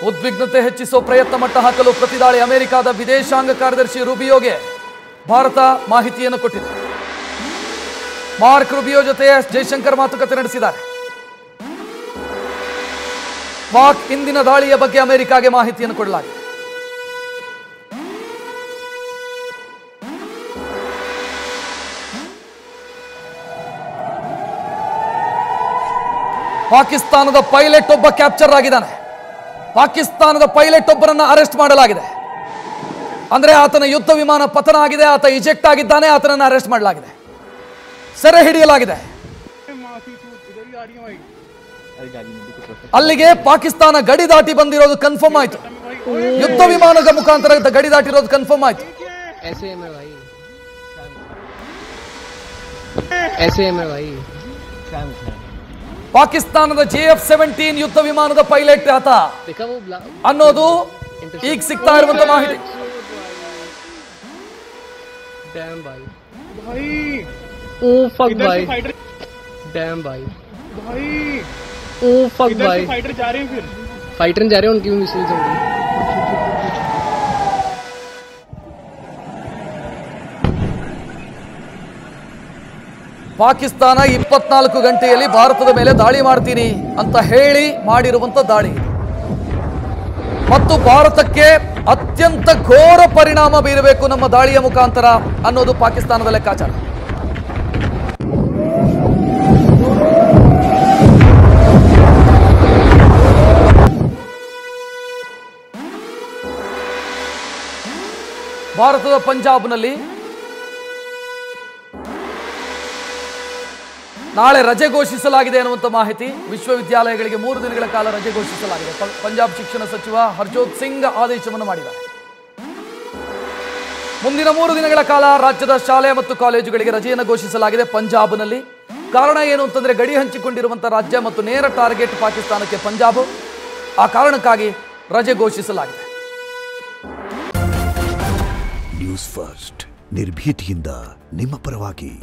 ಉದ್ವಿಗ್ನತೆ ಹೆಚ್ಚಿಸುವ ಪ್ರಯತ್ನ ಮಟ್ಟ ಹಾಕಲು ಪ್ರತಿದಾಳಿ ಅಮೆರಿಕದ ವಿದೇಶಾಂಗ ಕಾರ್ಯದರ್ಶಿ ರೂಬಿಯೋಗೆ ಭಾರತ ಮಾಹಿತಿಯನ್ನು ಕೊಟ್ಟಿದೆ. ಮಾರ್ಕ್ ರೂಬಿಯೋ ಜೊತೆ ಜೈಶಂಕರ್ ಮಾತುಕತೆ ನಡೆಸಿದ್ದಾರೆ. ಪಾಕ್ ಇಂದಿನ ದಾಳಿಯ ಬಗ್ಗೆ ಅಮೆರಿಕಾಗೆ ಮಾಹಿತಿಯನ್ನು ಕೊಡಲಾಗಿದೆ. ಪಾಕಿಸ್ತಾನದ ಪೈಲಟ್ ಒಬ್ಬ ಕ್ಯಾಪ್ಚರ್ ಆಗಿದ್ದಾನೆ. ಪಾಕಿಸ್ತಾನದ ಪೈಲಟ್ ಒಬ್ಬರನ್ನ ಅರೆಸ್ಟ್ ಮಾಡಲಾಗಿದೆ. ಅಂದ್ರೆ ಆತನ ಯುದ್ಧ ವಿಮಾನ ಪತನ ಆಗಿದೆ, ಆತ ಇಜೆಕ್ಟ್ ಆಗಿದ್ದಾನೆ, ಆತನನ್ನು ಅರೆಸ್ಟ್ ಮಾಡಲಾಗಿದೆ, ಸೆರೆ ಹಿಡಿಯಲಾಗಿದೆ. ಅಲ್ಲಿಗೆ ಪಾಕಿಸ್ತಾನ ಗಡಿ ದಾಟಿ ಬಂದಿರೋದು ಕನ್ಫರ್ಮ್ ಆಯ್ತು. ಯುದ್ಧ ವಿಮಾನದ ಮುಖಾಂತರ ಗಡಿ ದಾಟಿರೋದು ಕನ್ಫರ್ಮ್ ಆಯ್ತು. ಪಾಕಿಸ್ತಾನದ JF-17 ಯುದ್ಧ ವಿಮಾನದ ಪೈಲಟ್ ಆತ ಅನ್ನೋದು ಈಗ ಸಿಗ್ತಾ ಇರುವಂತ ಮಾಹಿತಿ. फाइटर जा रहे हैं, उनकी भी मिसाइल चल रही है. ಪಾಕಿಸ್ತಾನ 24 ಗಂಟೆಯಲ್ಲಿ ಭಾರತದ ಮೇಲೆ ದಾಳಿ ಮಾಡ್ತೀನಿ ಅಂತ ಹೇಳಿ ಮಾಡಿರುವಂತ ದಾಳಿ ಮತ್ತು ಭಾರತಕ್ಕೆ ಅತ್ಯಂತ ಘೋರ ಪರಿಣಾಮ ಬೀರಬೇಕು ನಮ್ಮ ದಾಳಿಯ ಮುಖಾಂತರ ಅನ್ನೋದು ಪಾಕಿಸ್ತಾನದ ಲೆಕ್ಕಾಚಾರ. ಭಾರತದ ಪಂಜಾಬ್ನಲ್ಲಿ ನಾಳೆ ರಜೆ ಘೋಷಿಸಲಾಗಿದೆ ಅನ್ನುವಂಥ ಮಾಹಿತಿ. ವಿಶ್ವವಿದ್ಯಾಲಯಗಳಿಗೆ 3 ದಿನಗಳ ಕಾಲ ರಜೆ ಘೋಷಿಸಲಾಗಿದೆ. ಪಂಜಾಬ್ ಶಿಕ್ಷಣ ಸಚಿವ ಹರ್ಜೋತ್ ಸಿಂಗ್ ಆದೇಶವನ್ನು ಮಾಡಿದ್ದಾರೆ. ಮುಂದಿನ 3 ದಿನಗಳ ಕಾಲ ರಾಜ್ಯದ ಶಾಲೆ ಮತ್ತು ಕಾಲೇಜುಗಳಿಗೆ ರಜೆಯನ್ನು ಘೋಷಿಸಲಾಗಿದೆ ಪಂಜಾಬ್ನಲ್ಲಿ. ಕಾರಣ ಏನು ಅಂತಂದ್ರೆ ಗಡಿ ಹಂಚಿಕೊಂಡಿರುವಂಥ ರಾಜ್ಯ ಮತ್ತು ನೇರ ಟಾರ್ಗೆಟ್ ಪಾಕಿಸ್ತಾನಕ್ಕೆ ಪಂಜಾಬ್. ಆ ಕಾರಣಕ್ಕಾಗಿ ರಜೆ ಘೋಷಿಸಲಾಗಿದೆ. ನ್ಯೂಸ್ ಫಸ್ಟ್ ನಿರ್ಭೀತಿಯಿಂದ ನಿಮ್ಮ ಪರವಾಗಿ.